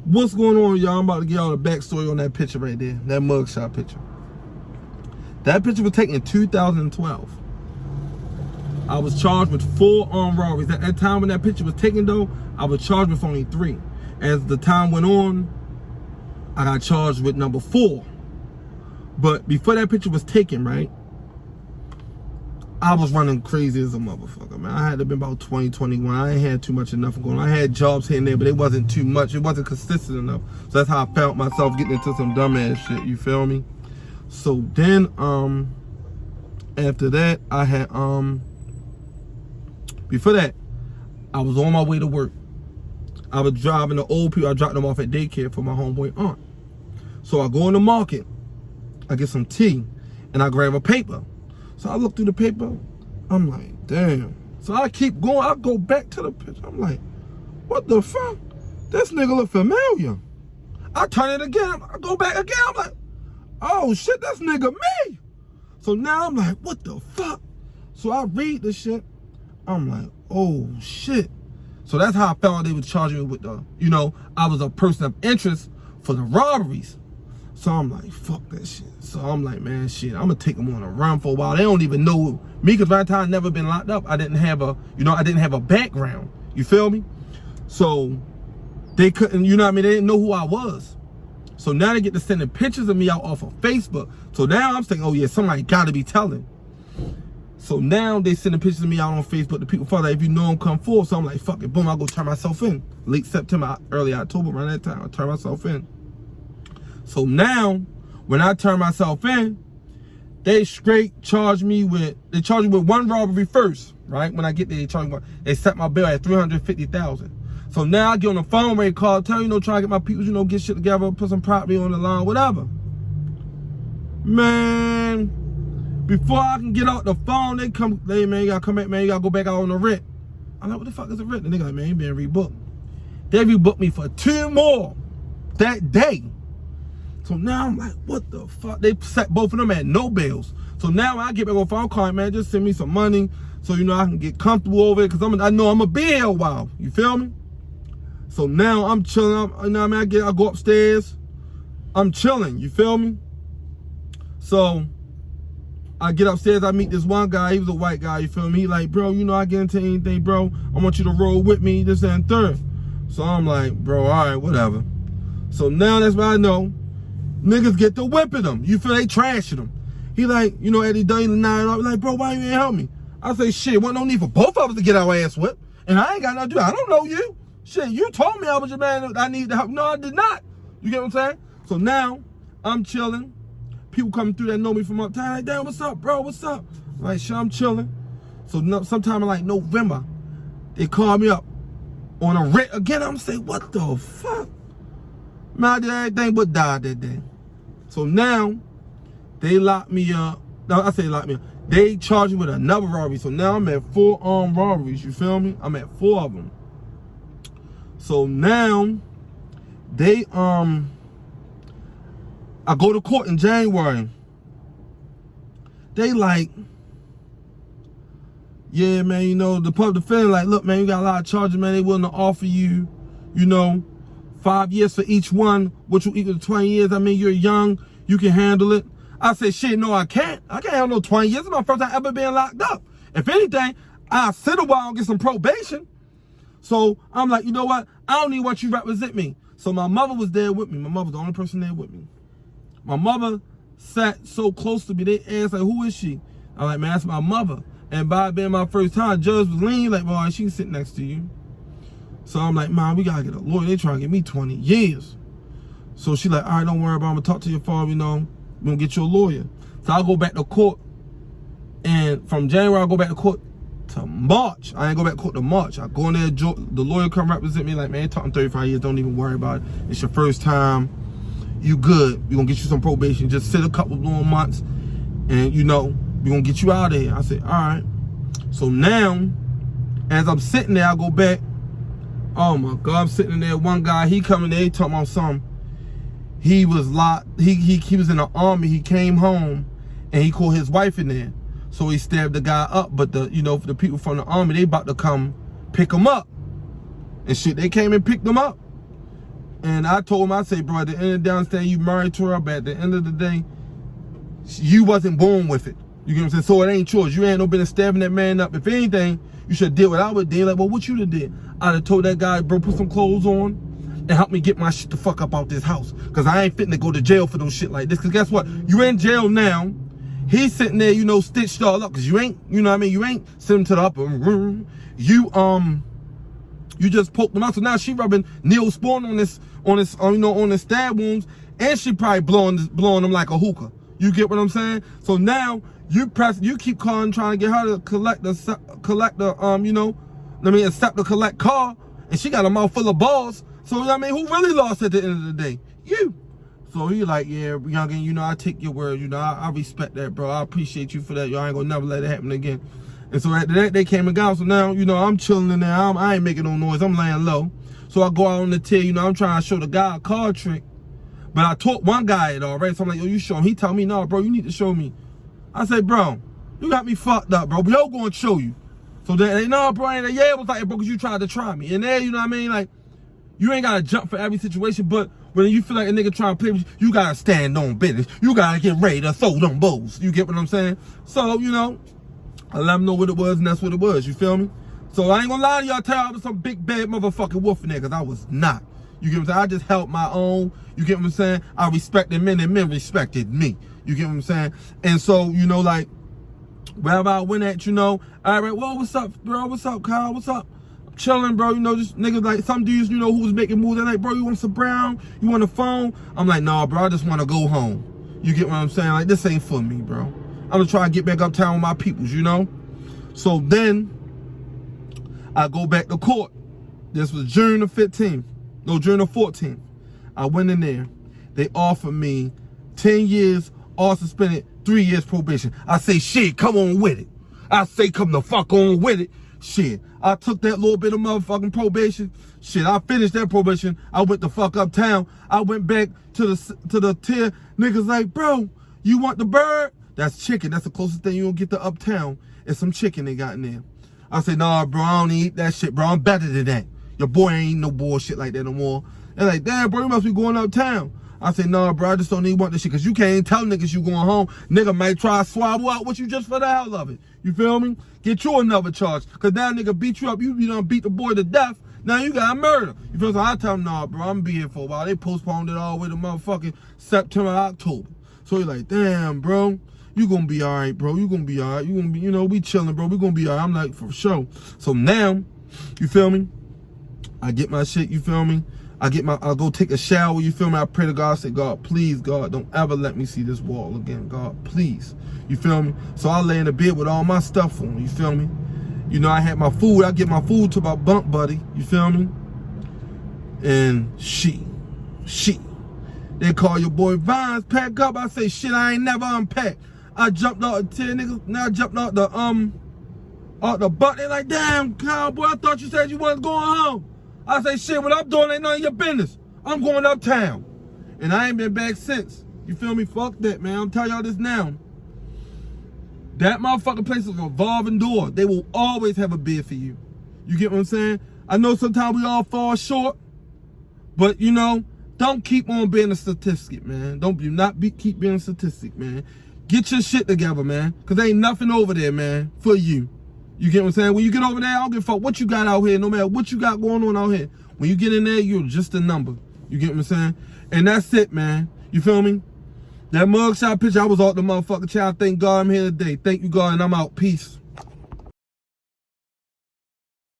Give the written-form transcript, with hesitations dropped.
What's going on, y'all? I'm about to get y'all the backstory on that picture right there. That mugshot picture. That picture was taken in 2012. I was charged with 4 armed robberies. At that time when that picture was taken, though, I was charged with only 3. As the time went on, I got charged with number 4. But before that picture was taken, right, I was running crazy as a motherfucker, man. I had to have been about 20, 21. I ain't had too much of nothing going on. I had jobs here and there, but it wasn't too much. It wasn't consistent enough. So that's how I found myself getting into some dumbass shit, you feel me? So then, after that, I had, before that, I was on my way to work. I was driving the old people. I dropped them off at daycare for my homeboy aunt. So I go in the market, I get some tea, and I grab a paper. So I look through the paper, I'm like, damn. So I keep going, I go back to the picture. I'm like, what the fuck? This nigga look familiar. I turn it again, I go back again, I'm like, oh shit, that's nigga me. So now I'm like, what the fuck? So I read the shit, I'm like, oh shit. So that's how I found out they were charging me with the, you know, I was a person of interest for the robberies. So I'm like, fuck that shit. So I'm like, man, shit, I'm gonna take them on a run for a while. They don't even know me, because by the time I never been locked up, I didn't have a, you know, I didn't have a background. You feel me? So they couldn't, you know what I mean? They didn't know who I was. So now they get to sending pictures of me out off of Facebook. So now I'm thinking, oh yeah, somebody gotta be telling. So now they sending pictures of me out on Facebook. The people follow, like, if you know them, come forward. So I'm like, fuck it, boom, I'll go turn myself in. Late September, early October, around that time, I turn myself in. So now, when I turn myself in, they straight charge me with, they charge me with 1 robbery first, right? When I get there, they set my bill at $350,000. So now I get on the phone, ready to call, tell you know, try to get my people, you know, get shit together, put some property on the line, whatever. Man, before I can get out the phone, they come, hey man, you gotta come back, man, you gotta go back out on the rent. I'm like, what the fuck is a rent? The nigga like, man, you been rebooked. They rebooked me for 2 more that day. So now I'm like, what the fuck? They set both of them at no bails. So now when I get back on phone call, man, just send me some money so, you know, I can get comfortable over it, because I know I'm going to be here a while. You feel me? So now I'm chilling. You know what I mean? I go upstairs. I'm chilling. You feel me? So I get upstairs. I meet this one guy. He was a white guy. You feel me? He like, bro, you know, I get into anything, bro. I want you to roll with me, this and third. So I'm like, bro, all right, whatever. So now that's what I know. Niggas get to whipping them. You feel they trashing them. He like, you know, Eddie Dunn, like, bro, why you ain't help me? I say, shit, wasn't no need for both of us to get our ass whipped. And I ain't got nothing to do. I don't know you. Shit, you told me I was your man. I need the help. No, I did not. You get what I'm saying? So now I'm chilling. People coming through that know me from uptown. Like, damn, what's up, bro? What's up? I'm like, shit, I'm chilling. So sometime in like November, they call me up on a rent again. I'm saying, what the fuck? Man, I did everything but die that day. So now, they locked me up. No, I say locked me up. They charged me with another robbery. So now I'm at 4 armed robberies. You feel me? I'm at 4 of them. So now, they, I go to court in January. They like, yeah, man, you know, the public defender like, look, man, you got a lot of charges, man. They willing to offer you, you know, 5 years for each one, which will equal to 20 years. I mean, you're young, you can handle it. I say, shit, no, I can't. I can't handle no 20 years. It's my first time ever being locked up. If anything, I'll sit a while and get some probation. So I'm like, you know what? I don't even want you to represent me. So my mother was there with me. My mother was the only person there with me. My mother sat so close to me. They asked, like, who is she? I'm like, man, that's my mother. And by it being my first time, judge was lean, like, boy, she can sit next to you. So I'm like, Mom, we gotta get a lawyer. They trying to get me 20 years. So she like, all right, don't worry about it. I'm gonna talk to your father, you know, we're gonna get you a lawyer. So I'll go back to court. And from January, I'll go back to court to March. I ain't go back to court to March. I go in there, the lawyer come represent me, like, man, you're talking 35 years, don't even worry about it. It's your first time. You good. We're gonna get you some probation. Just sit a couple more months and, you know, we're gonna get you out of here. I said, all right. So now, as I'm sitting there, I go back. Oh my God, I'm sitting there. One guy, he coming there, he talking about something. He was locked, he was in the army, he came home and he called his wife in there. So he stabbed the guy up, but the, you know, for the people from the army, they about to come pick him up. And shit, they came and picked him up. And I told him, I say, bro, at the end of the day, I understand you married to her, but at the end of the day, you wasn't born with it. You get what I'm saying? So it ain't yours. You ain't no business stabbing that man up. If anything, you should deal with what I would do. Like, well, what you done did? I'd have told that guy, bro, put some clothes on and help me get my shit the fuck up out this house. Because I ain't fitting to go to jail for no shit like this. Because guess what? You in jail now. He's sitting there, you know, stitched all up. Because you ain't, you know what I mean? You ain't sent him to the upper room. You just poked him out. So now she rubbing Neosporin on his stab wounds. And she probably blowing him like a hookah. You get what I'm saying? So now you keep calling, trying to get her to accept the collect car, and she got a mouth full of balls. So I mean, who really lost at the end of the day? You. So he like, yeah, youngin, you know, I take your word, you know, I respect that, bro. I appreciate you for that. Yo, I ain't gonna never let it happen again. And so after that, they came and gone. So now, you know, I'm chilling in there. I ain't making no noise. I'm laying low. So I go out on the tail, you know, I'm trying to show the guy a card trick. But I taught one guy it already, so I'm like, yo, you show him. He tell me, no, bro, you need to show me. I say, bro, you got me fucked up, bro. We all gonna show you. So they, no, bro, ain't yeah, it was like, bro, because you tried to try me. And there, you know what I mean? Like, you ain't gotta jump for every situation, but when you feel like a nigga trying to play with you gotta stand on business. You gotta get ready to throw them bows. You get what I'm saying? So, you know, I let them know what it was, and that's what it was. You feel me? So I ain't gonna lie to y'all, tell y'all I was some big bad motherfucking wolf nigga, because I was not. You get what I'm saying? I just held my own. You get what I'm saying? I respected men and men respected me. You get what I'm saying? And so, you know, like, wherever I went at, you know, all right, well, what's up, bro? What's up, Kyle? What's up? I'm chilling, bro. You know, just niggas like, some dudes, you know, who was making moves. They're like, bro, you want some brown? You want a phone? I'm like, nah, bro, I just want to go home. You get what I'm saying? Like, this ain't for me, bro. I'm going to try to get back uptown with my peoples, you know? So then, I go back to court. This was June the 15th. No, June the 14th. I went in there. They offered me 10 years, all suspended, 3 years probation. I say, shit, come on with it. I say, come the fuck on with it. Shit, I took that little bit of motherfucking probation. Shit, I finished that probation. I went the fuck uptown. I went back to the tier. Niggas like, bro, you want the bird? That's chicken. That's the closest thing you gonna get to uptown. It's some chicken they got in there. I say, nah, bro, I don't eat that shit, bro. I'm better than that. Your boy ain't no bullshit like that no more. They're like, damn, bro, you must be going uptown. I say, nah, bro, I just don't need want this shit. Because you can't tell niggas you going home. Nigga might try to swabble out with you just for the hell of it. You feel me? Get you another charge. Because now nigga beat you up. You done beat the boy to death. Now you got murder. You feel me? So I tell them, nah, bro, I'm going to be here for a while. They postponed it all the way to motherfucking September, October. So he's like, damn, bro. You gonna be all right, bro. You gonna be all right. You gonna be, you know, we chilling, bro. We gonna be all right. I'm like, for sure. So now, you feel me? I get my shit, you feel me? I'll go take a shower, you feel me? I pray to God, I say, God, please, God, don't ever let me see this wall again, God, please. You feel me? So I lay in the bed with all my stuff on, you feel me? You know, I had my food, I get my food to my bunk buddy, you feel me? And she, they call your boy Vines, pack up. I say, shit, I ain't never unpacked. I jumped out the 10 niggas, now I jumped out the butt. They like, damn, cowboy, I thought you said you wasn't going home. I say, shit, what I'm doing ain't none of your business. I'm going uptown. And I ain't been back since. You feel me? Fuck that, man. I'm telling y'all this now. That motherfucking place is a revolving door. They will always have a bid for you. You get what I'm saying? I know sometimes we all fall short, but you know, don't keep on being a statistic, man. Keep being a statistic, man. Get your shit together, man. Cause there ain't nothing over there, man, for you. You get what I'm saying? When you get over there, I don't give a fuck what you got out here, no matter what you got going on out here. When you get in there, you're just a number. You get what I'm saying? And that's it, man. You feel me? That mugshot picture, I was off the motherfucking child. Thank God I'm here today. Thank you, God, and I'm out. Peace.